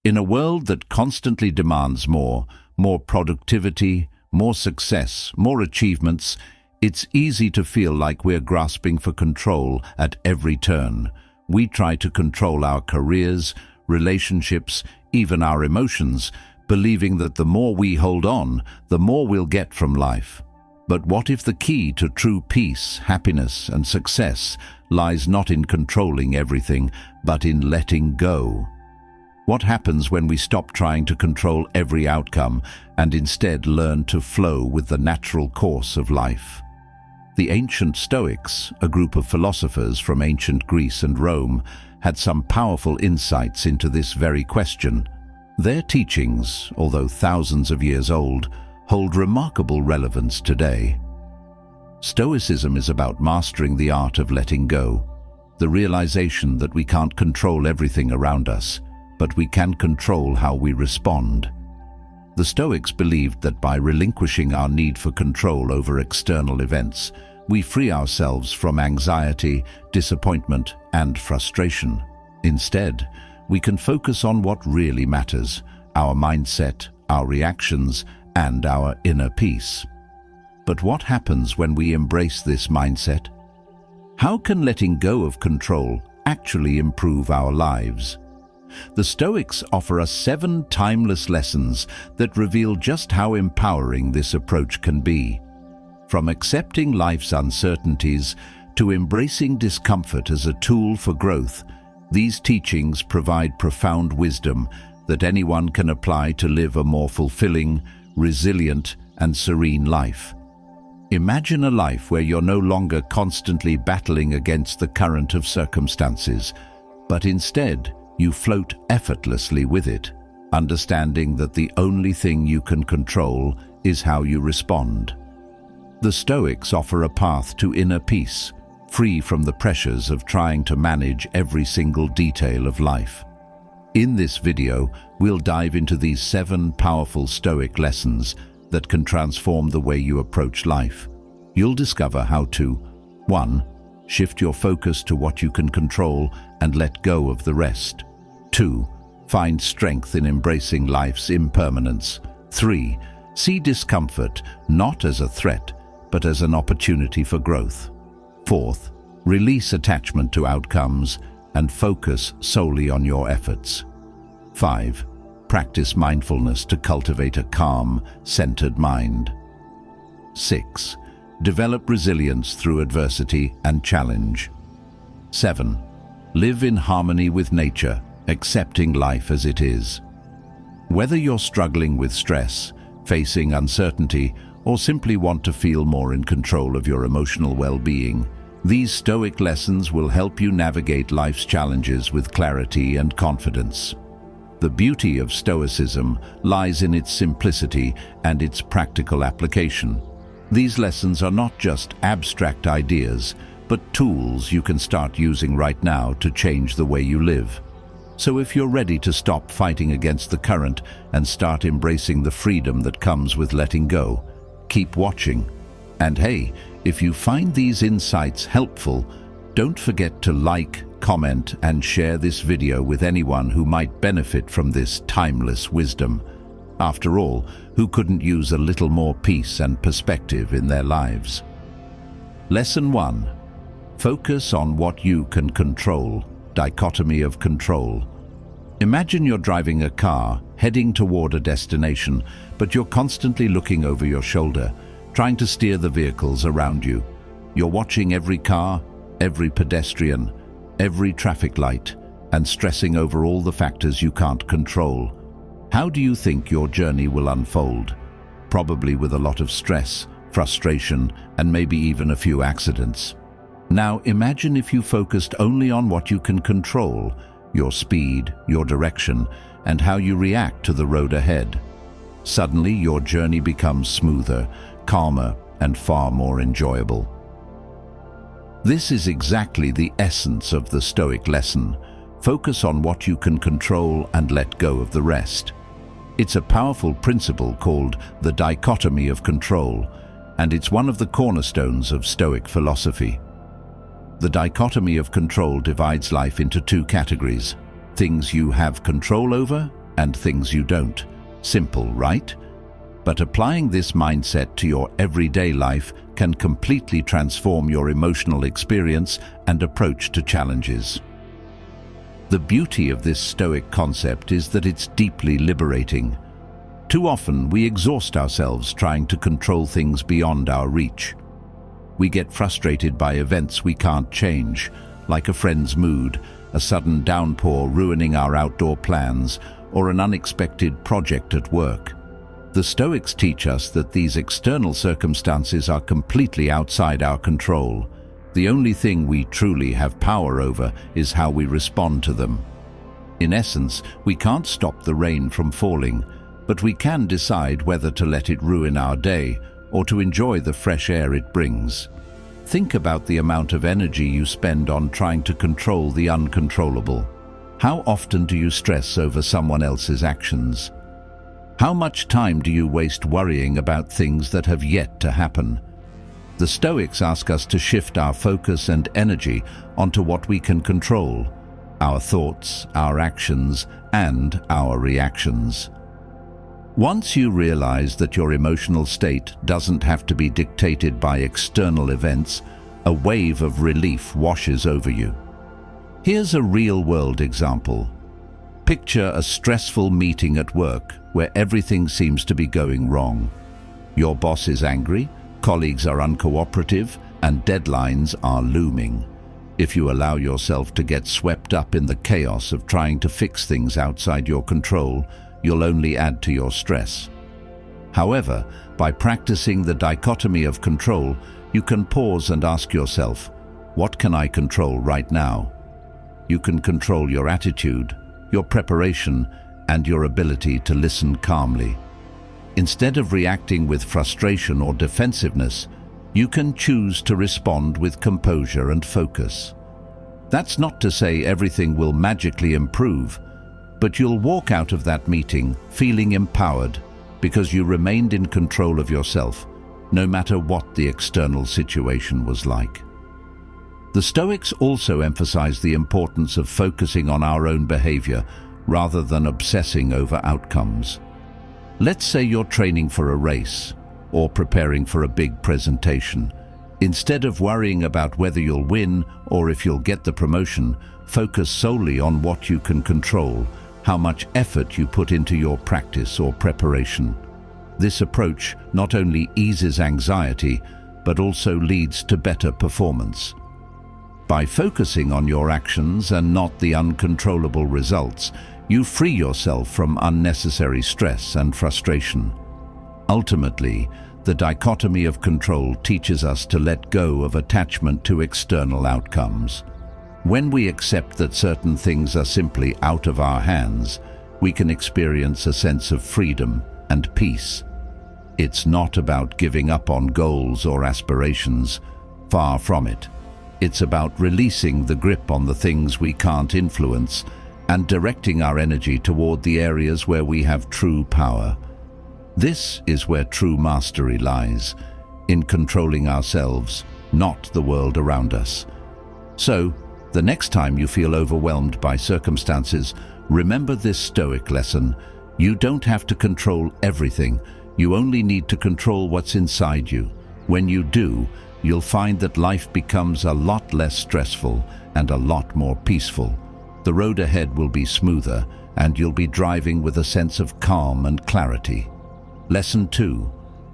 In a world that constantly demands more productivity, more success, more achievements, it's easy to feel like we're grasping for control at every turn. We try to control our careers, relationships, even our emotions, believing that the more we hold on, the more we'll get from life. But what if the key to true peace, happiness, and success lies not in controlling everything, but in letting go? What happens when we stop trying to control every outcome and instead learn to flow with the natural course of life? The ancient Stoics, a group of philosophers from ancient Greece and Rome, had some powerful insights into this very question. Their teachings, although thousands of years old, hold remarkable relevance today. Stoicism is about mastering the art of letting go, the realization that we can't control everything around us, but we can control how we respond. The Stoics believed that by relinquishing our need for control over external events, we free ourselves from anxiety, disappointment, and frustration. Instead, we can focus on what really matters: our mindset, our reactions, and our inner peace. But what happens when we embrace this mindset? How can letting go of control actually improve our lives? The Stoics offer us 7 timeless lessons that reveal just how empowering this approach can be. From accepting life's uncertainties to embracing discomfort as a tool for growth, these teachings provide profound wisdom that anyone can apply to live a more fulfilling, resilient, and serene life. Imagine a life where you're no longer constantly battling against the current of circumstances, but instead, you float effortlessly with it, understanding that the only thing you can control is how you respond. The Stoics offer a path to inner peace, free from the pressures of trying to manage every single detail of life. In this video, we'll dive into these 7 powerful Stoic lessons that can transform the way you approach life. You'll discover how to 1. Shift your focus to what you can control and let go of the rest. 2. Find strength in embracing life's impermanence. 3. See discomfort not as a threat, but as an opportunity for growth. 4th, release attachment to outcomes and focus solely on your efforts. 5. Practice mindfulness to cultivate a calm, centered mind. 6. Develop resilience through adversity and challenge. 7. Live in harmony with nature, accepting life as it is. Whether you're struggling with stress, facing uncertainty, or simply want to feel more in control of your emotional well-being, these Stoic lessons will help you navigate life's challenges with clarity and confidence. The beauty of Stoicism lies in its simplicity and its practical application. These lessons are not just abstract ideas, but tools you can start using right now to change the way you live. So if you're ready to stop fighting against the current and start embracing the freedom that comes with letting go, keep watching. And hey, if you find these insights helpful, don't forget to like, comment, and share this video with anyone who might benefit from this timeless wisdom. After all, who couldn't use a little more peace and perspective in their lives? Lesson 1. Focus on what you can control. Dichotomy of control. Imagine you're driving a car, heading toward a destination, but you're constantly looking over your shoulder, trying to steer the vehicles around you. You're watching every car, every pedestrian, every traffic light, and stressing over all the factors you can't control. How do you think your journey will unfold? Probably with a lot of stress, frustration, and maybe even a few accidents. Now imagine if you focused only on what you can control, your speed, your direction, and how you react to the road ahead. Suddenly your journey becomes smoother, calmer, and far more enjoyable. This is exactly the essence of the Stoic lesson. Focus on what you can control and let go of the rest. It's a powerful principle called the dichotomy of control, and it's one of the cornerstones of Stoic philosophy. The dichotomy of control divides life into 2 categories: things you have control over and things you don't. Simple, right? But applying this mindset to your everyday life can completely transform your emotional experience and approach to challenges. The beauty of this Stoic concept is that it's deeply liberating. Too often, we exhaust ourselves trying to control things beyond our reach. We get frustrated by events we can't change, like a friend's mood, a sudden downpour ruining our outdoor plans, or an unexpected project at work. The Stoics teach us that these external circumstances are completely outside our control. The only thing we truly have power over is how we respond to them. In essence, we can't stop the rain from falling, but we can decide whether to let it ruin our day or to enjoy the fresh air it brings. Think about the amount of energy you spend on trying to control the uncontrollable. How often do you stress over someone else's actions? How much time do you waste worrying about things that have yet to happen? The Stoics ask us to shift our focus and energy onto what we can control: our thoughts, our actions, and our reactions. Once you realize that your emotional state doesn't have to be dictated by external events, a wave of relief washes over you. Here's a real-world example. Picture a stressful meeting at work where everything seems to be going wrong. Your boss is angry, colleagues are uncooperative, and deadlines are looming. If you allow yourself to get swept up in the chaos of trying to fix things outside your control, you'll only add to your stress. However, by practicing the dichotomy of control, you can pause and ask yourself, what can I control right now? You can control your attitude, your preparation, and your ability to listen calmly. Instead of reacting with frustration or defensiveness, you can choose to respond with composure and focus. That's not to say everything will magically improve, but you'll walk out of that meeting feeling empowered because you remained in control of yourself, no matter what the external situation was like. The Stoics also emphasize the importance of focusing on our own behavior rather than obsessing over outcomes. Let's say you're training for a race or preparing for a big presentation. Instead of worrying about whether you'll win or if you'll get the promotion, focus solely on what you can control, how much effort you put into your practice or preparation. This approach not only eases anxiety, but also leads to better performance. By focusing on your actions and not the uncontrollable results, you free yourself from unnecessary stress and frustration. Ultimately, the dichotomy of control teaches us to let go of attachment to external outcomes. When we accept that certain things are simply out of our hands, we can experience a sense of freedom and peace. It's not about giving up on goals or aspirations. Far from it. It's about releasing the grip on the things we can't influence and directing our energy toward the areas where we have true power. This is where true mastery lies, in controlling ourselves, not the world around us. So, the next time you feel overwhelmed by circumstances, remember this Stoic lesson. You don't have to control everything. You only need to control what's inside you. When you do, you'll find that life becomes a lot less stressful and a lot more peaceful. The road ahead will be smoother, and you'll be driving with a sense of calm and clarity. Lesson 2.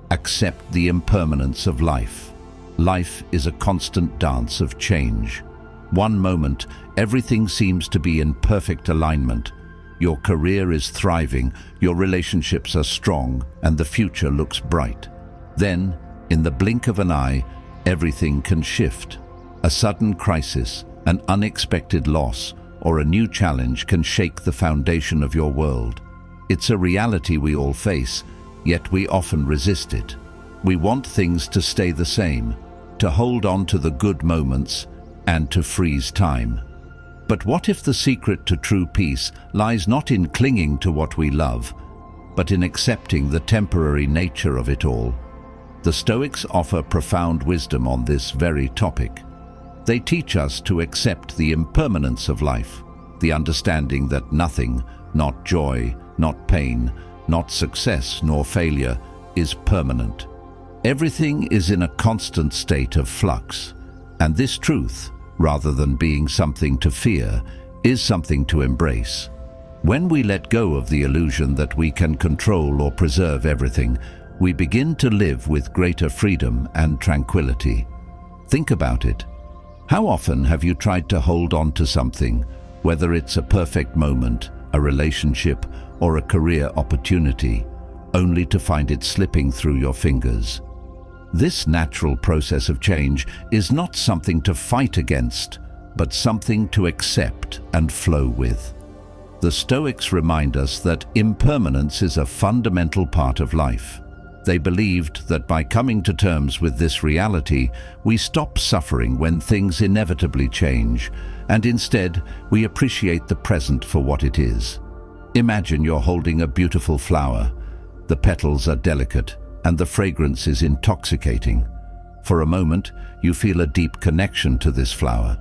Accept the impermanence of life. Life is a constant dance of change. One moment, everything seems to be in perfect alignment. Your career is thriving, your relationships are strong, and the future looks bright. Then, in the blink of an eye, everything can shift. A sudden crisis, an unexpected loss, or a new challenge can shake the foundation of your world. It's a reality we all face, yet we often resist it. We want things to stay the same, to hold on to the good moments, and to freeze time. But what if the secret to true peace lies not in clinging to what we love, but in accepting the temporary nature of it all? The Stoics offer profound wisdom on this very topic. They teach us to accept the impermanence of life, the understanding that nothing, not joy, not pain, not success nor failure, is permanent. Everything is in a constant state of flux, and this truth, rather than being something to fear, is something to embrace. When we let go of the illusion that we can control or preserve everything, we begin to live with greater freedom and tranquility. Think about it. How often have you tried to hold on to something, whether it's a perfect moment, a relationship, or a career opportunity, only to find it slipping through your fingers? This natural process of change is not something to fight against, but something to accept and flow with. The Stoics remind us that impermanence is a fundamental part of life. They believed that by coming to terms with this reality, we stop suffering when things inevitably change, and instead we appreciate the present for what it is. Imagine you're holding a beautiful flower. The petals are delicate, and the fragrance is intoxicating. For a moment, you feel a deep connection to this flower.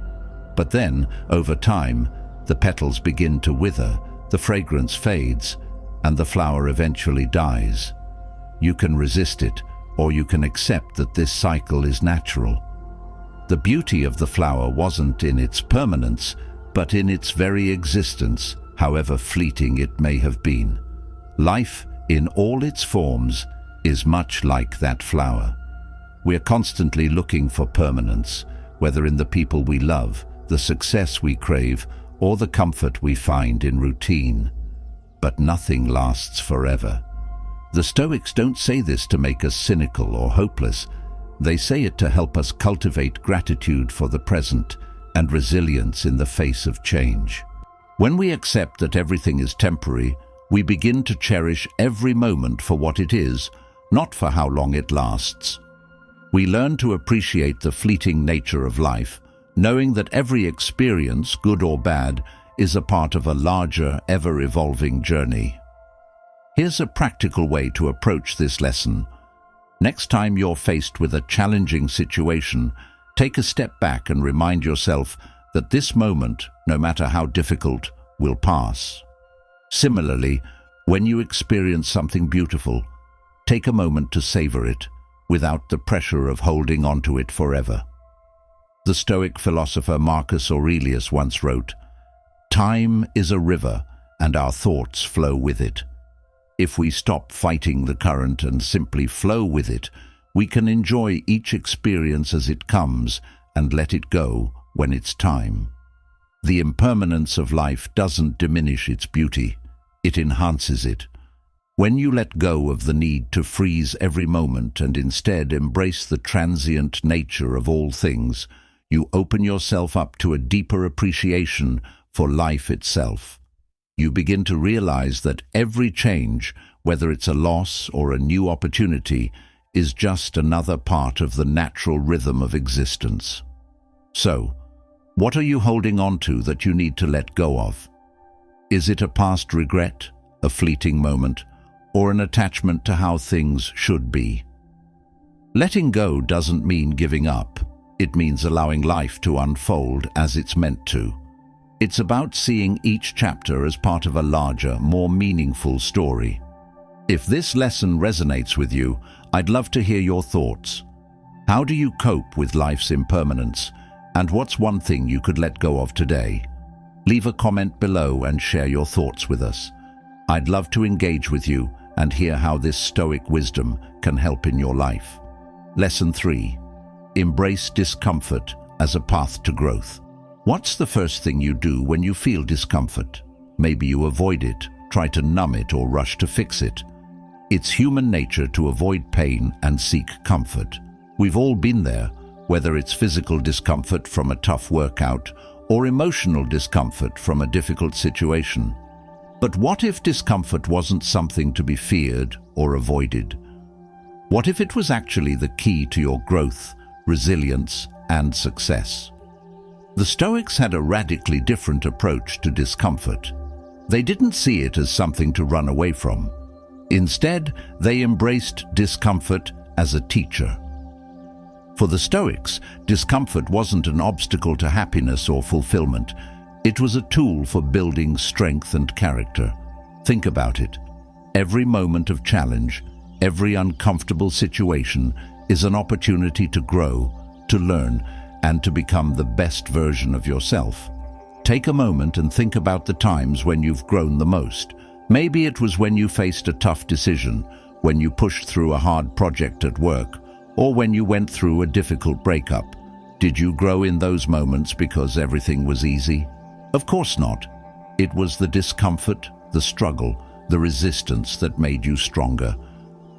But then, over time, the petals begin to wither, the fragrance fades, and the flower eventually dies. You can resist it, or you can accept that this cycle is natural. The beauty of the flower wasn't in its permanence, but in its very existence, however fleeting it may have been. Life, in all its forms, is much like that flower. We're constantly looking for permanence, whether in the people we love, the success we crave, or the comfort we find in routine. But nothing lasts forever. The Stoics don't say this to make us cynical or hopeless. They say it to help us cultivate gratitude for the present and resilience in the face of change. When we accept that everything is temporary, we begin to cherish every moment for what it is, not for how long it lasts. We learn to appreciate the fleeting nature of life, knowing that every experience, good or bad, is a part of a larger, ever-evolving journey. Here's a practical way to approach this lesson. Next time you're faced with a challenging situation, take a step back and remind yourself that this moment, no matter how difficult, will pass. Similarly, when you experience something beautiful, take a moment to savor it, without the pressure of holding on to it forever. The Stoic philosopher Marcus Aurelius once wrote, "Time is a river, and our thoughts flow with it. If we stop fighting the current and simply flow with it, we can enjoy each experience as it comes and let it go when it's time." The impermanence of life doesn't diminish its beauty, it enhances it. When you let go of the need to freeze every moment and instead embrace the transient nature of all things, you open yourself up to a deeper appreciation for life itself. You begin to realize that every change, whether it's a loss or a new opportunity, is just another part of the natural rhythm of existence. So, what are you holding on to that you need to let go of? Is it a past regret, a fleeting moment, or an attachment to how things should be? Letting go doesn't mean giving up. It means allowing life to unfold as it's meant to. It's about seeing each chapter as part of a larger, more meaningful story. If this lesson resonates with you, I'd love to hear your thoughts. How do you cope with life's impermanence? And what's one thing you could let go of today? Leave a comment below and share your thoughts with us. I'd love to engage with you and hear how this Stoic wisdom can help in your life. Lesson 3. Embrace discomfort as a path to growth. What's the first thing you do when you feel discomfort? Maybe you avoid it, try to numb it, or rush to fix it. It's human nature to avoid pain and seek comfort. We've all been there, whether it's physical discomfort from a tough workout or emotional discomfort from a difficult situation. But what if discomfort wasn't something to be feared or avoided? What if it was actually the key to your growth, resilience, and success? The Stoics had a radically different approach to discomfort. They didn't see it as something to run away from. Instead, they embraced discomfort as a teacher. For the Stoics, discomfort wasn't an obstacle to happiness or fulfillment. It was a tool for building strength and character. Think about it. Every moment of challenge, every uncomfortable situation is an opportunity to grow, to learn, and to become the best version of yourself. Take a moment and think about the times when you've grown the most. Maybe it was when you faced a tough decision, when you pushed through a hard project at work, or when you went through a difficult breakup. Did you grow in those moments because everything was easy? Of course not. It was the discomfort, the struggle, the resistance that made you stronger.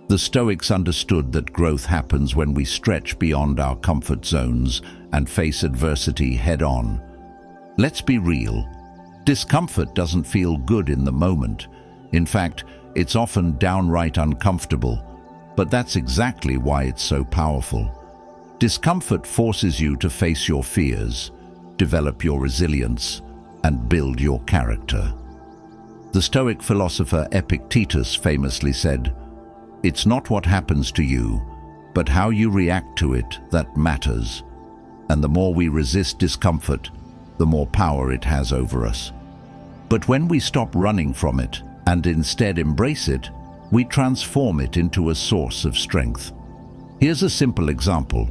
The Stoics understood that growth happens when we stretch beyond our comfort zones and face adversity head-on. Let's be real. Discomfort doesn't feel good in the moment. In fact, it's often downright uncomfortable. But that's exactly why it's so powerful. Discomfort forces you to face your fears, develop your resilience, and build your character. The Stoic philosopher Epictetus famously said, "It's not what happens to you, but how you react to it that matters. And the more we resist discomfort, the more power it has over us. But when we stop running from it and instead embrace it, we transform it into a source of strength." Here's a simple example.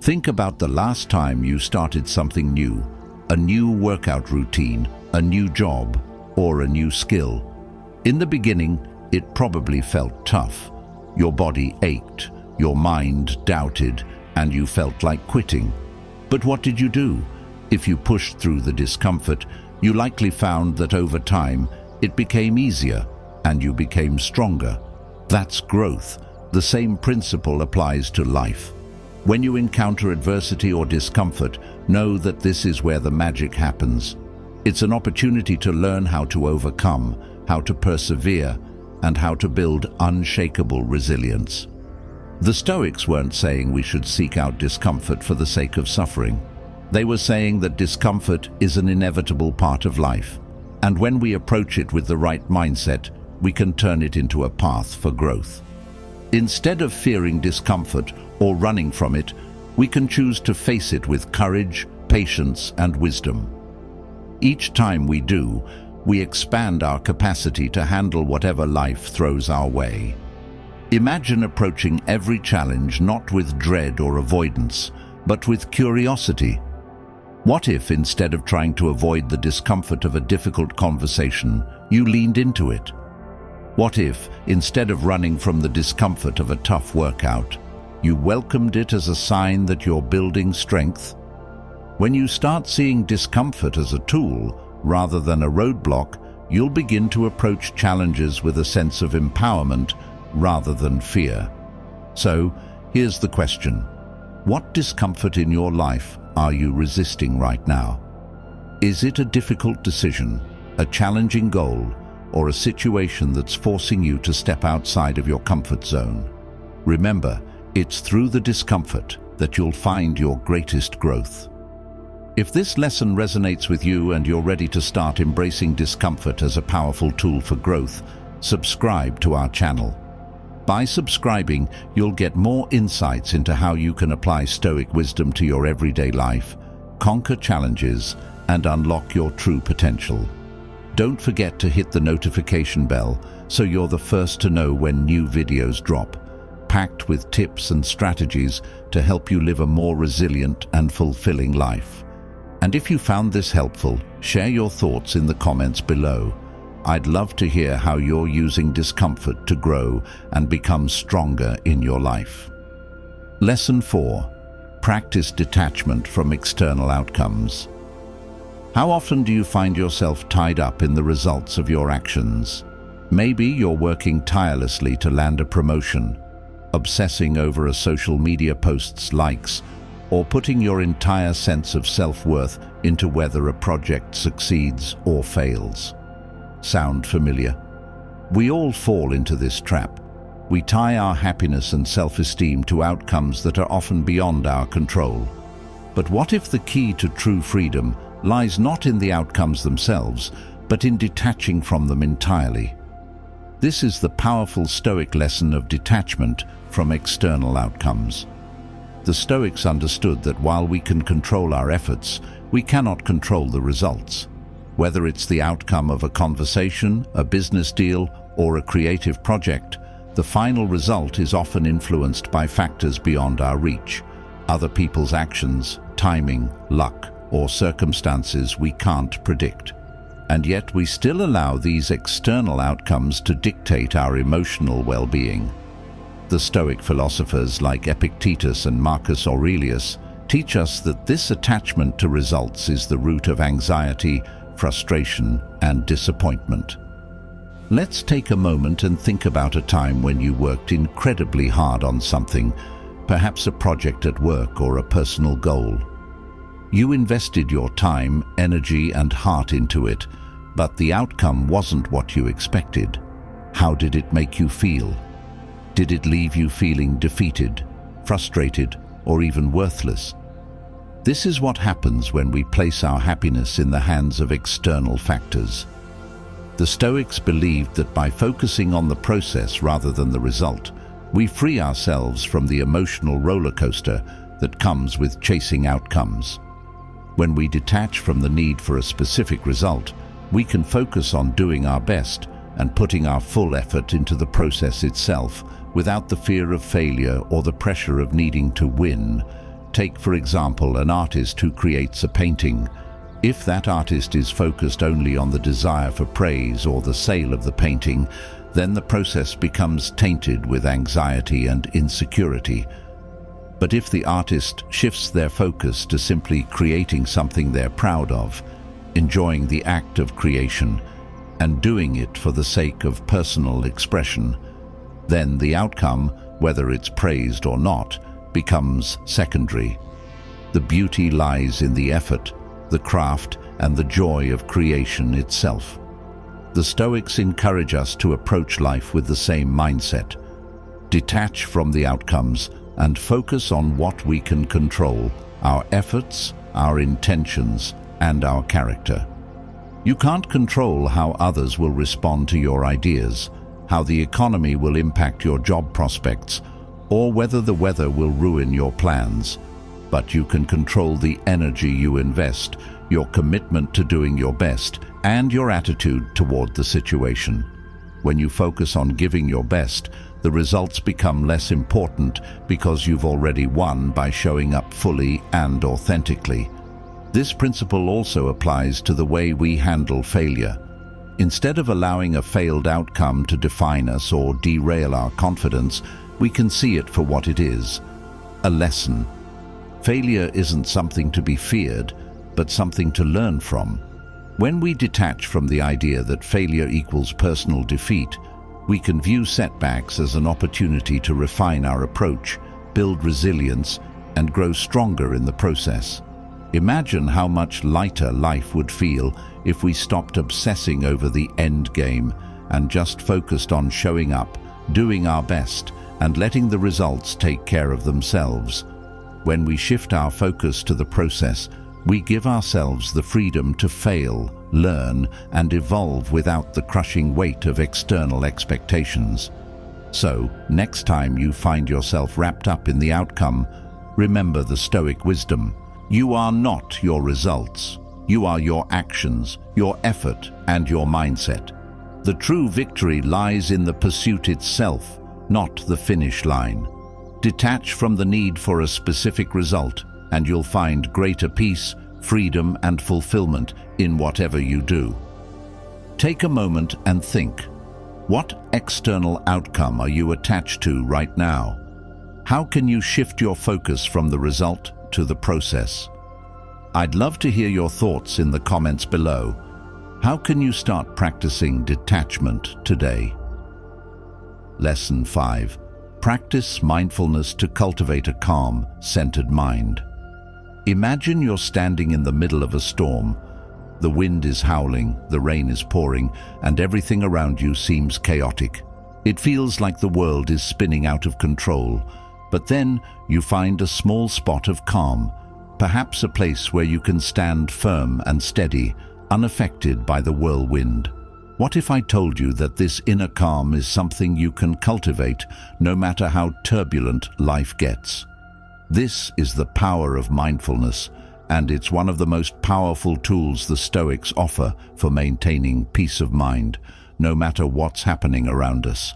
Think about the last time you started something new, a new workout routine, a new job, or a new skill. In the beginning, it probably felt tough. Your body ached, your mind doubted, and you felt like quitting. But what did you do? If you pushed through the discomfort, you likely found that over time, it became easier, and you became stronger. That's growth. The same principle applies to life. When you encounter adversity or discomfort, know that this is where the magic happens. It's an opportunity to learn how to overcome, how to persevere, and how to build unshakable resilience. The Stoics weren't saying we should seek out discomfort for the sake of suffering. They were saying that discomfort is an inevitable part of life, and when we approach it with the right mindset, we can turn it into a path for growth. Instead of fearing discomfort or running from it, we can choose to face it with courage, patience, and wisdom. Each time we do, we expand our capacity to handle whatever life throws our way. Imagine approaching every challenge not with dread or avoidance, but with curiosity. What if, instead of trying to avoid the discomfort of a difficult conversation, you leaned into it? What if, instead of running from the discomfort of a tough workout, you welcomed it as a sign that you're building strength? When you start seeing discomfort as a tool rather than a roadblock, you'll begin to approach challenges with a sense of empowerment rather than fear. So, here's the question. What discomfort in your life are you resisting right now? Is it a difficult decision, a challenging goal, or a situation that's forcing you to step outside of your comfort zone? Remember, it's through the discomfort that you'll find your greatest growth. If this lesson resonates with you and you're ready to start embracing discomfort as a powerful tool for growth, subscribe to our channel. By subscribing, you'll get more insights into how you can apply Stoic wisdom to your everyday life, conquer challenges, and unlock your true potential. Don't forget to hit the notification bell so you're the first to know when new videos drop, packed with tips and strategies to help you live a more resilient and fulfilling life. And if you found this helpful, share your thoughts in the comments below. I'd love to hear how you're using discomfort to grow and become stronger in your life. Lesson 4. Practice detachment from external outcomes. How often do you find yourself tied up in the results of your actions? Maybe you're working tirelessly to land a promotion, obsessing over a social media post's likes, or putting your entire sense of self-worth into whether a project succeeds or fails. Sound familiar? We all fall into this trap. We tie our happiness and self-esteem to outcomes that are often beyond our control. But what if the key to true freedom lies not in the outcomes themselves, but in detaching from them entirely? This is the powerful Stoic lesson of detachment from external outcomes. The Stoics understood that while we can control our efforts, we cannot control the results. Whether it's the outcome of a conversation, a business deal, or a creative project, the final result is often influenced by factors beyond our reach. Other people's actions, timing, luck, or circumstances we can't predict. And yet we still allow these external outcomes to dictate our emotional well-being. The Stoic philosophers like Epictetus and Marcus Aurelius teach us that this attachment to results is the root of anxiety, frustration, and disappointment. Let's take a moment and think about a time when you worked incredibly hard on something, perhaps a project at work or a personal goal. You invested your time, energy, and heart into it, but the outcome wasn't what you expected. How did it make you feel? Did it leave you feeling defeated, frustrated, or even worthless? This is what happens when we place our happiness in the hands of external factors. The Stoics believed that by focusing on the process rather than the result, we free ourselves from the emotional roller coaster that comes with chasing outcomes. When we detach from the need for a specific result, we can focus on doing our best and putting our full effort into the process itself without the fear of failure or the pressure of needing to win. Take, for example, an artist who creates a painting. If that artist is focused only on the desire for praise or the sale of the painting, then the process becomes tainted with anxiety and insecurity. But if the artist shifts their focus to simply creating something they're proud of, enjoying the act of creation, and doing it for the sake of personal expression, then the outcome, whether it's praised or not, becomes secondary. The beauty lies in the effort, the craft, and the joy of creation itself. The Stoics encourage us to approach life with the same mindset. Detach from the outcomes and focus on what we can control: our efforts, our intentions, and our character. You can't control how others will respond to your ideas, how the economy will impact your job prospects, or whether the weather will ruin your plans. But you can control the energy you invest, your commitment to doing your best, and your attitude toward the situation. When you focus on giving your best, the results become less important because you've already won by showing up fully and authentically. This principle also applies to the way we handle failure. Instead of allowing a failed outcome to define us or derail our confidence, we can see it for what it is: a lesson. Failure isn't something to be feared, but something to learn from. When we detach from the idea that failure equals personal defeat, we can view setbacks as an opportunity to refine our approach, build resilience, and grow stronger in the process. Imagine how much lighter life would feel if we stopped obsessing over the end game and just focused on showing up, doing our best, and letting the results take care of themselves. When we shift our focus to the process, we give ourselves the freedom to fail, learn, and evolve without the crushing weight of external expectations. So, next time you find yourself wrapped up in the outcome, remember the Stoic wisdom. You are not your results. You are your actions, your effort, and your mindset. The true victory lies in the pursuit itself, not the finish line. Detach from the need for a specific result, and you'll find greater peace, freedom, and fulfillment in whatever you do. Take a moment and think. What external outcome are you attached to right now? How can you shift your focus from the result to the process? I'd love to hear your thoughts in the comments below. How can you start practicing detachment today? Lesson 5. Practice mindfulness to cultivate a calm, centered mind. Imagine you're standing in the middle of a storm. The wind is howling, the rain is pouring, and everything around you seems chaotic. It feels like the world is spinning out of control. But then you find a small spot of calm, perhaps a place where you can stand firm and steady, unaffected by the whirlwind. What if I told you that this inner calm is something you can cultivate no matter how turbulent life gets? This is the power of mindfulness, and it's one of the most powerful tools the Stoics offer for maintaining peace of mind, no matter what's happening around us.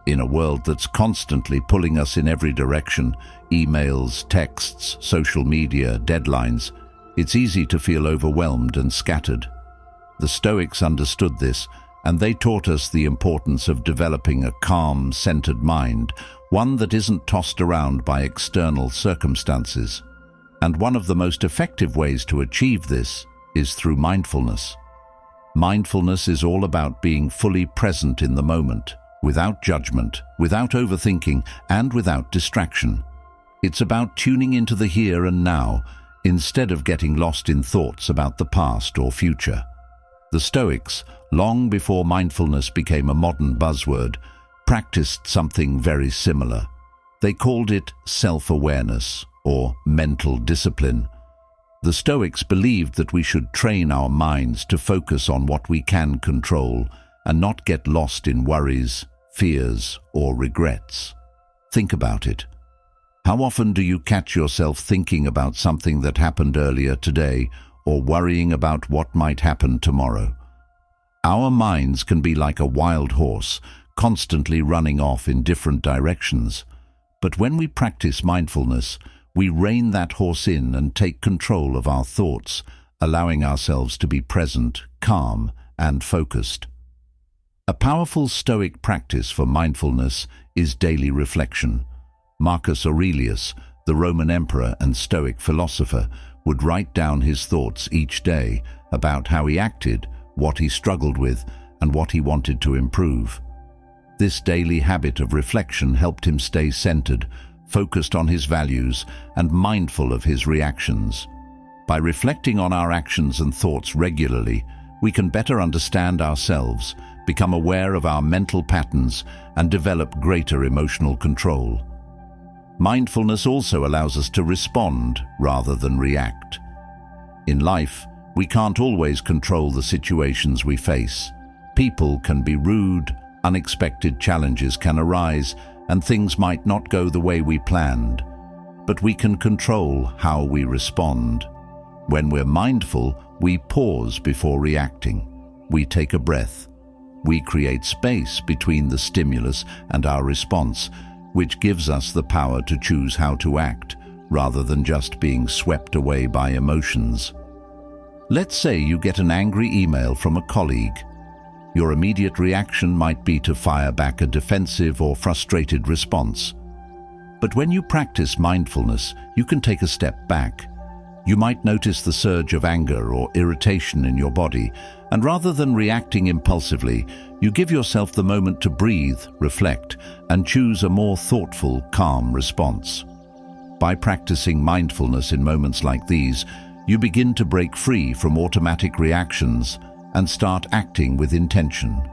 In a world that's constantly pulling us in every direction, emails, texts, social media, deadlines, it's easy to feel overwhelmed and scattered. The Stoics understood this, and they taught us the importance of developing a calm, centered mind, one that isn't tossed around by external circumstances. And one of the most effective ways to achieve this is through mindfulness. Mindfulness is all about being fully present in the moment, without judgment, without overthinking, and without distraction. It's about tuning into the here and now, instead of getting lost in thoughts about the past or future. The Stoics, long before mindfulness became a modern buzzword, practiced something very similar. They called it self-awareness, or mental discipline. The Stoics believed that we should train our minds to focus on what we can control and not get lost in worries, fears, or regrets. Think about it. How often do you catch yourself thinking about something that happened earlier today or worrying about what might happen tomorrow? Our minds can be like a wild horse, constantly running off in different directions. But when we practice mindfulness, we rein that horse in and take control of our thoughts, allowing ourselves to be present, calm, and focused. A powerful Stoic practice for mindfulness is daily reflection. Marcus Aurelius, the Roman emperor and Stoic philosopher, would write down his thoughts each day about how he acted, what he struggled with, and what he wanted to improve. This daily habit of reflection helped him stay centered, focused on his values, and mindful of his reactions. By reflecting on our actions and thoughts regularly, we can better understand ourselves, become aware of our mental patterns, and develop greater emotional control. Mindfulness also allows us to respond rather than react. In life, we can't always control the situations we face. People can be rude, unexpected challenges can arise, and things might not go the way we planned. But we can control how we respond. When we're mindful, we pause before reacting. We take a breath. We create space between the stimulus and our response, which gives us the power to choose how to act, rather than just being swept away by emotions. Let's say you get an angry email from a colleague. Your immediate reaction might be to fire back a defensive or frustrated response. But when you practice mindfulness, you can take a step back. You might notice the surge of anger or irritation in your body, and rather than reacting impulsively, you give yourself the moment to breathe, reflect, and choose a more thoughtful, calm response. By practicing mindfulness in moments like these, you begin to break free from automatic reactions and start acting with intention.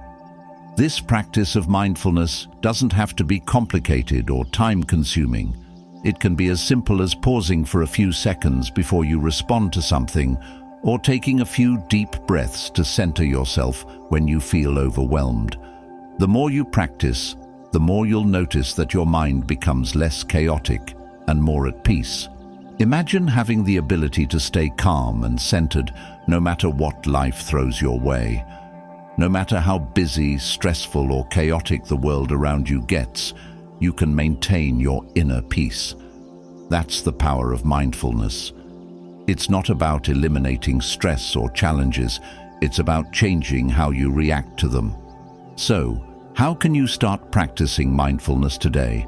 This practice of mindfulness doesn't have to be complicated or time-consuming. It can be as simple as pausing for a few seconds before you respond to something, or taking a few deep breaths to center yourself when you feel overwhelmed. The more you practice, the more you'll notice that your mind becomes less chaotic and more at peace. Imagine having the ability to stay calm and centered no matter what life throws your way. No matter how busy, stressful, or chaotic the world around you gets, you can maintain your inner peace. That's the power of mindfulness. It's not about eliminating stress or challenges, it's about changing how you react to them. So, how can you start practicing mindfulness today?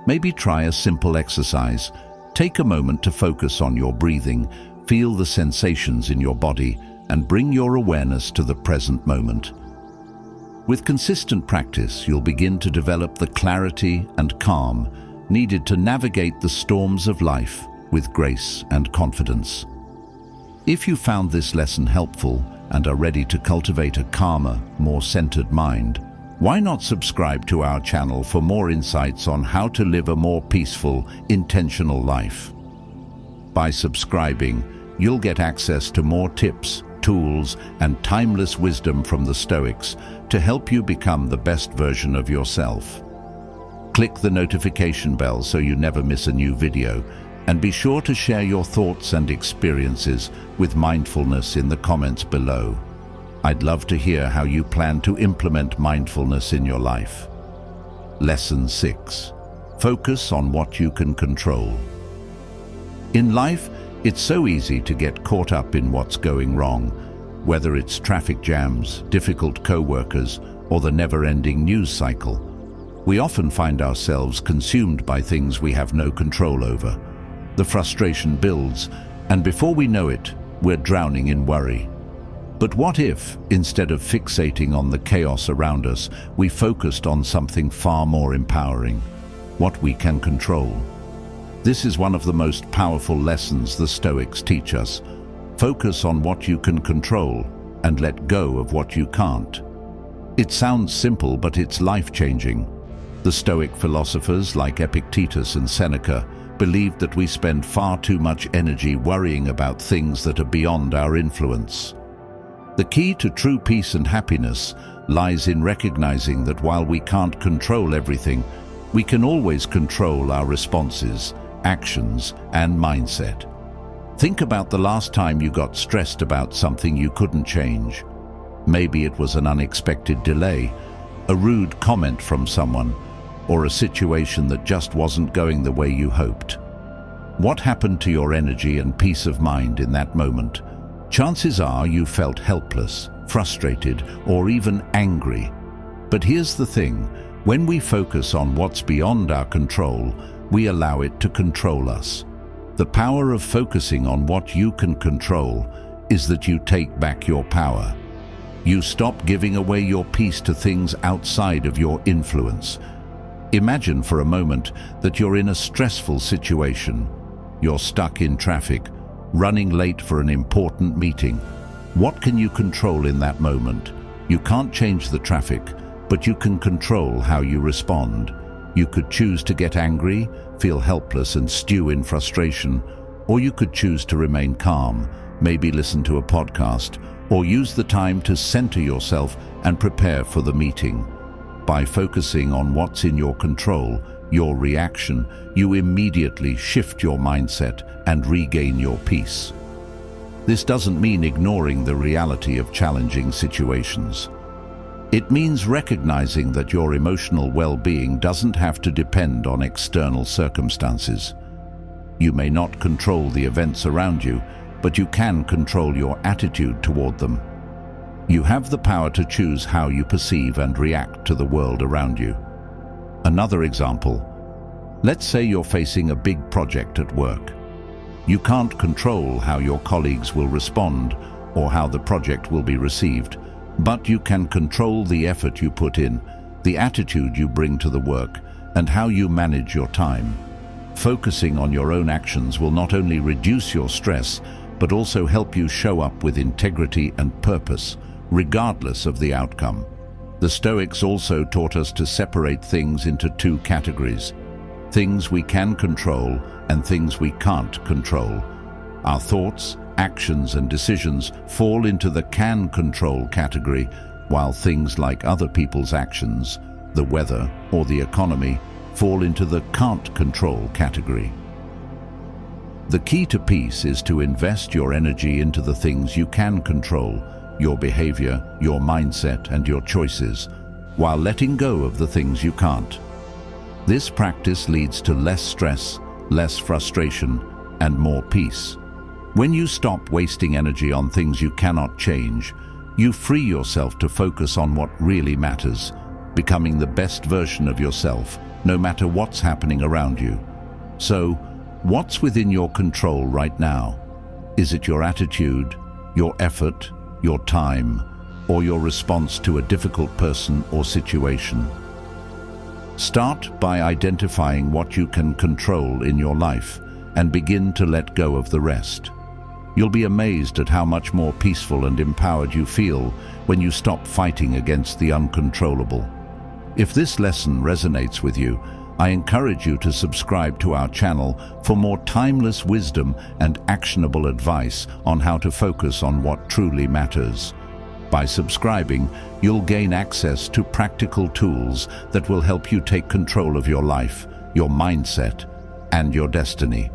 Maybe try a simple exercise. Take a moment to focus on your breathing, feel the sensations in your body, and bring your awareness to the present moment. With consistent practice, you'll begin to develop the clarity and calm needed to navigate the storms of life with grace and confidence. If you found this lesson helpful and are ready to cultivate a calmer, more centered mind, why not subscribe to our channel for more insights on how to live a more peaceful, intentional life? By subscribing, you'll get access to more tips, tools, and timeless wisdom from the Stoics to help you become the best version of yourself. Click the notification bell so you never miss a new video, And be sure to share your thoughts and experiences with mindfulness in the comments below. I'd love to hear how you plan to implement mindfulness in your life. Lesson 6. Focus on what you can control. In life, it's so easy to get caught up in what's going wrong, whether it's traffic jams, difficult co-workers, or the never-ending news cycle. We often find ourselves consumed by things we have no control over. The frustration builds, and before we know it, we're drowning in worry. But what if, instead of fixating on the chaos around us, we focused on something far more empowering, what we can control? This is one of the most powerful lessons the Stoics teach us. Focus on what you can control and let go of what you can't. It sounds simple, but it's life-changing. The Stoic philosophers like Epictetus and Seneca believed that we spend far too much energy worrying about things that are beyond our influence. The key to true peace and happiness lies in recognizing that while we can't control everything, we can always control our responses, actions, and mindset. Think about the last time you got stressed about something you couldn't change. Maybe it was an unexpected delay, a rude comment from someone, or a situation that just wasn't going the way you hoped. What happened to your energy and peace of mind in that moment? Chances are you felt helpless, frustrated, or even angry. But here's the thing, when we focus on what's beyond our control, we allow it to control us. The power of focusing on what you can control is that you take back your power. You stop giving away your peace to things outside of your influence. Imagine for a moment that you're in a stressful situation. You're stuck in traffic, running late for an important meeting. What can you control in that moment? You can't change the traffic, but you can control how you respond. You could choose to get angry, feel helpless and stew in frustration, or you could choose to remain calm, maybe listen to a podcast, or use the time to center yourself and prepare for the meeting. By focusing on what's in your control, your reaction, you immediately shift your mindset and regain your peace. This doesn't mean ignoring the reality of challenging situations. It means recognizing that your emotional well-being doesn't have to depend on external circumstances. You may not control the events around you, but you can control your attitude toward them. You have the power to choose how you perceive and react to the world around you. Another example. Let's say you're facing a big project at work. You can't control how your colleagues will respond or how the project will be received, but you can control the effort you put in, the attitude you bring to the work, and how you manage your time. Focusing on your own actions will not only reduce your stress, but also help you show up with integrity and purpose, regardless of the outcome. The Stoics also taught us to separate things into two categories: things we can control and things we can't control. Our thoughts, actions, and decisions fall into the can control category, while things like other people's actions, the weather, or the economy fall into the can't control category. The key to peace is to invest your energy into the things you can control, your behavior, your mindset, and your choices, while letting go of the things you can't. This practice leads to less stress, less frustration, and more peace. When you stop wasting energy on things you cannot change, you free yourself to focus on what really matters, becoming the best version of yourself, no matter what's happening around you. So, what's within your control right now? Is it your attitude, your effort, your time, or your response to a difficult person or situation? Start by identifying what you can control in your life and begin to let go of the rest. You'll be amazed at how much more peaceful and empowered you feel when you stop fighting against the uncontrollable. If this lesson resonates with you, I encourage you to subscribe to our channel for more timeless wisdom and actionable advice on how to focus on what truly matters. By subscribing, you'll gain access to practical tools that will help you take control of your life, your mindset, and your destiny.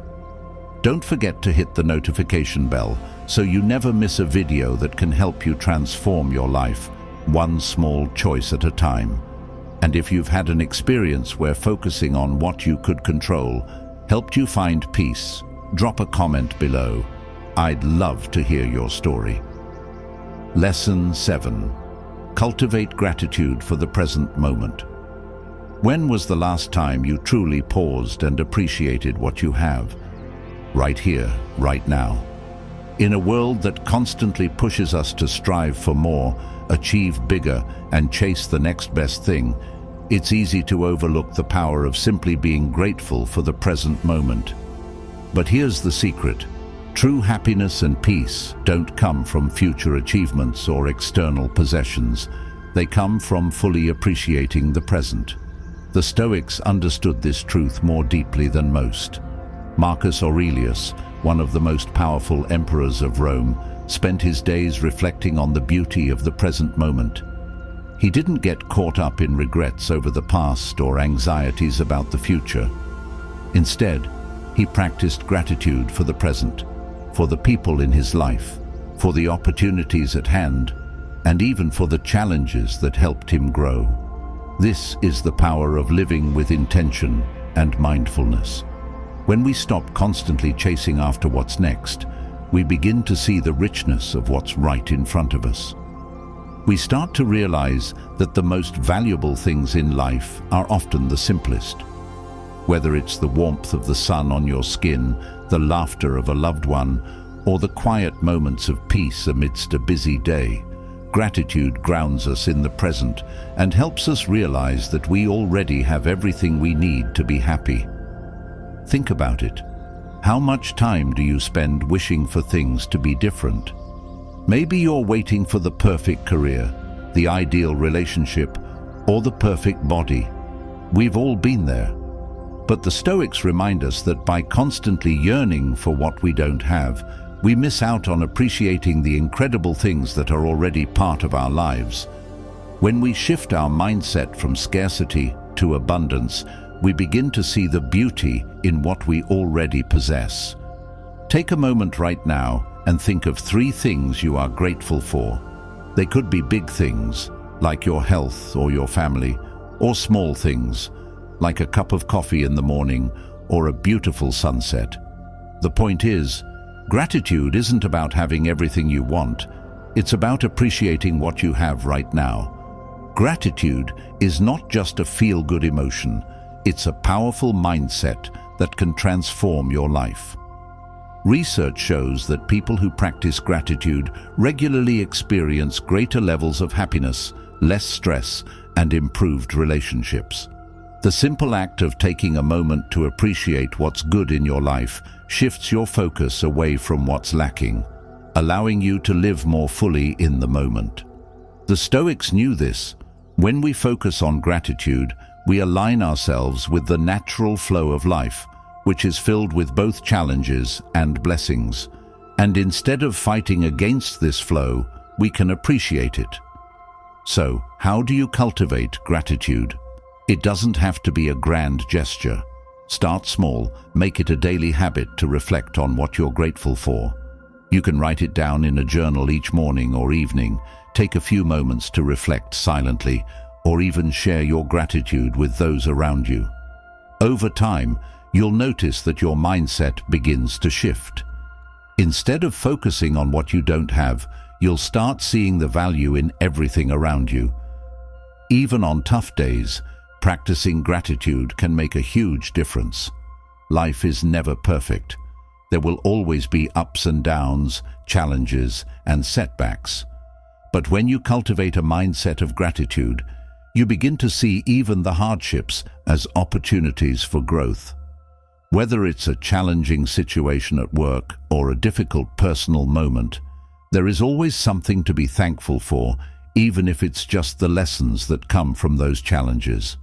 Don't forget to hit the notification bell so you never miss a video that can help you transform your life, one small choice at a time. And if you've had an experience where focusing on what you could control helped you find peace, drop a comment below. I'd love to hear your story. Lesson 7. Cultivate gratitude for the present moment. When was the last time you truly paused and appreciated what you have? Right here, right now. In a world that constantly pushes us to strive for more, achieve bigger, and chase the next best thing, it's easy to overlook the power of simply being grateful for the present moment. But here's the secret. True happiness and peace don't come from future achievements or external possessions. They come from fully appreciating the present. The Stoics understood this truth more deeply than most. Marcus Aurelius, one of the most powerful emperors of Rome, spent his days reflecting on the beauty of the present moment. He didn't get caught up in regrets over the past or anxieties about the future. Instead, he practiced gratitude for the present, for the people in his life, for the opportunities at hand, and even for the challenges that helped him grow. This is the power of living with intention and mindfulness. When we stop constantly chasing after what's next, we begin to see the richness of what's right in front of us. We start to realize that the most valuable things in life are often the simplest. Whether it's the warmth of the sun on your skin, the laughter of a loved one, or the quiet moments of peace amidst a busy day, gratitude grounds us in the present and helps us realize that we already have everything we need to be happy. Think about it. How much time do you spend wishing for things to be different? Maybe you're waiting for the perfect career, the ideal relationship, or the perfect body. We've all been there. But the Stoics remind us that by constantly yearning for what we don't have, we miss out on appreciating the incredible things that are already part of our lives. When we shift our mindset from scarcity to abundance, we begin to see the beauty in what we already possess. Take a moment right now and think of 3 things you are grateful for. They could be big things, like your health or your family, or small things, like a cup of coffee in the morning or a beautiful sunset. The point is, gratitude isn't about having everything you want. It's about appreciating what you have right now. Gratitude is not just a feel-good emotion. It's a powerful mindset that can transform your life. Research shows that people who practice gratitude regularly experience greater levels of happiness, less stress, and improved relationships. The simple act of taking a moment to appreciate what's good in your life shifts your focus away from what's lacking, allowing you to live more fully in the moment. The Stoics knew this. When we focus on gratitude, we align ourselves with the natural flow of life, which is filled with both challenges and blessings. And instead of fighting against this flow, we can appreciate it. So, how do you cultivate gratitude? It doesn't have to be a grand gesture. Start small, make it a daily habit to reflect on what you're grateful for. You can write it down in a journal each morning or evening, take a few moments to reflect silently, or even share your gratitude with those around you. Over time, you'll notice that your mindset begins to shift. Instead of focusing on what you don't have, you'll start seeing the value in everything around you. Even on tough days, practicing gratitude can make a huge difference. Life is never perfect. There will always be ups and downs, challenges, and setbacks. But when you cultivate a mindset of gratitude, you begin to see even the hardships as opportunities for growth. Whether it's a challenging situation at work or a difficult personal moment, there is always something to be thankful for, even if it's just the lessons that come from those challenges.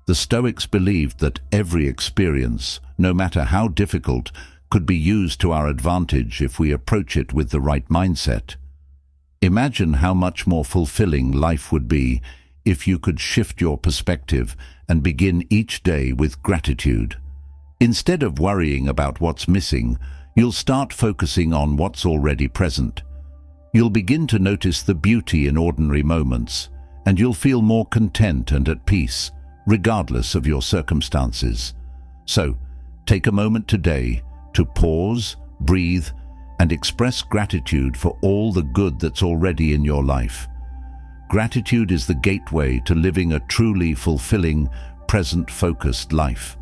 The Stoics believed that every experience, no matter how difficult, could be used to our advantage if we approach it with the right mindset. Imagine how much more fulfilling life would be if you could shift your perspective and begin each day with gratitude. Instead of worrying about what's missing, You'll start focusing on what's already present. You'll begin to notice the beauty in ordinary moments, and you'll feel more content and at peace, regardless of your circumstances. So, take a moment today to pause, breathe, and express gratitude for all the good that's already in your life. Gratitude is the gateway to living a truly fulfilling, present-focused life.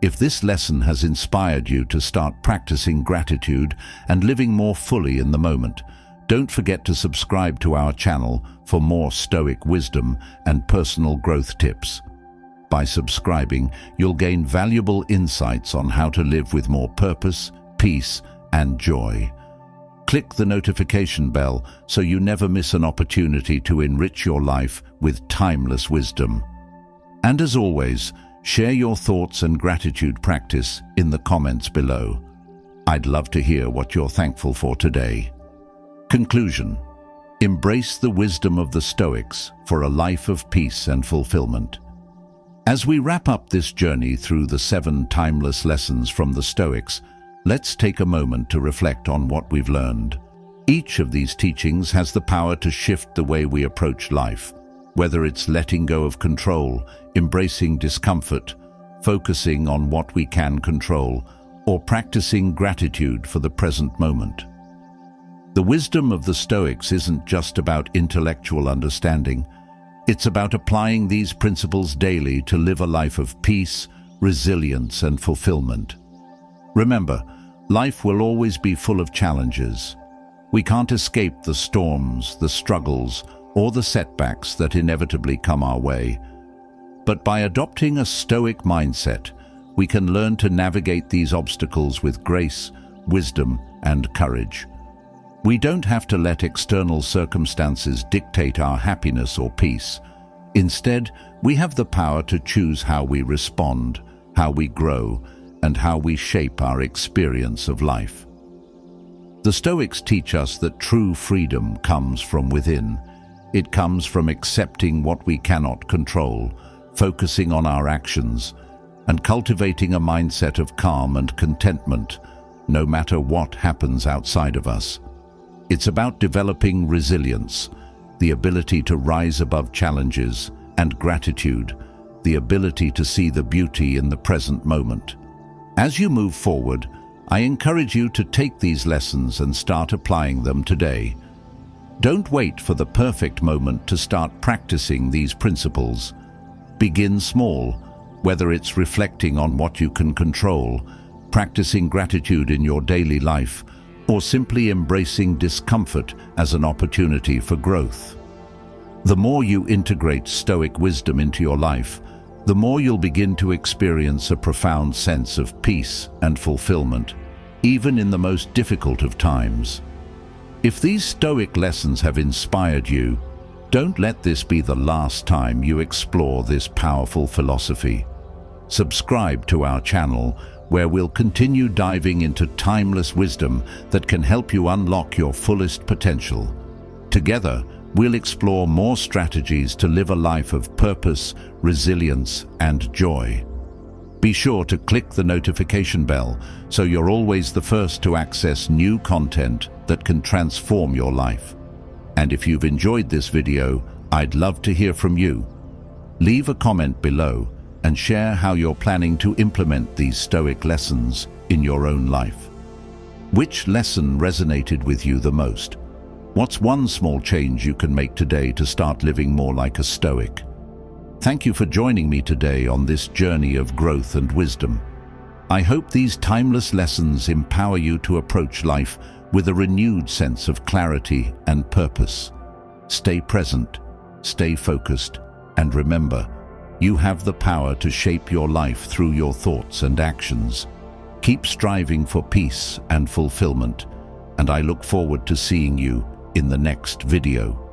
If this lesson has inspired you to start practicing gratitude and living more fully in the moment, don't forget to subscribe to our channel for more Stoic wisdom and personal growth tips. By subscribing, you'll gain valuable insights on how to live with more purpose, peace, and joy. Click the notification bell so you never miss an opportunity to enrich your life with timeless wisdom. And as always, share your thoughts and gratitude practice in the comments below. I'd love to hear what you're thankful for today. Conclusion: embrace the wisdom of the Stoics for a life of peace and fulfillment. As we wrap up this journey through the 7 timeless lessons from the Stoics, let's take a moment to reflect on what we've learned. Each of these teachings has the power to shift the way we approach life, whether it's letting go of control, embracing discomfort, focusing on what we can control, or practicing gratitude for the present moment. The wisdom of the Stoics isn't just about intellectual understanding. It's about applying these principles daily to live a life of peace, resilience, and fulfillment. Remember, life will always be full of challenges. We can't escape the storms, the struggles, or the setbacks that inevitably come our way. But by adopting a Stoic mindset, we can learn to navigate these obstacles with grace, wisdom, and courage. We don't have to let external circumstances dictate our happiness or peace. Instead, we have the power to choose how we respond, how we grow, and how we shape our experience of life. The Stoics teach us that true freedom comes from within. It comes from accepting what we cannot control, focusing on our actions, and cultivating a mindset of calm and contentment, no matter what happens outside of us. It's about developing resilience, the ability to rise above challenges, and gratitude, the ability to see the beauty in the present moment. As you move forward, I encourage you to take these lessons and start applying them today. Don't wait for the perfect moment to start practicing these principles. Begin small, whether it's reflecting on what you can control, practicing gratitude in your daily life, or simply embracing discomfort as an opportunity for growth. The more you integrate Stoic wisdom into your life, the more you'll begin to experience a profound sense of peace and fulfillment, even in the most difficult of times. If these Stoic lessons have inspired you, don't let this be the last time you explore this powerful philosophy. Subscribe to our channel, where we'll continue diving into timeless wisdom that can help you unlock your fullest potential. Together, we'll explore more strategies to live a life of purpose, resilience, and joy. Be sure to click the notification bell so you're always the first to access new content that can transform your life. And if you've enjoyed this video, I'd love to hear from you. Leave a comment below and share how you're planning to implement these Stoic lessons in your own life. Which lesson resonated with you the most? What's one small change you can make today to start living more like a Stoic? Thank you for joining me today on this journey of growth and wisdom. I hope these timeless lessons empower you to approach life with a renewed sense of clarity and purpose. Stay present, stay focused, and remember, you have the power to shape your life through your thoughts and actions. Keep striving for peace and fulfillment, and I look forward to seeing you in the next video.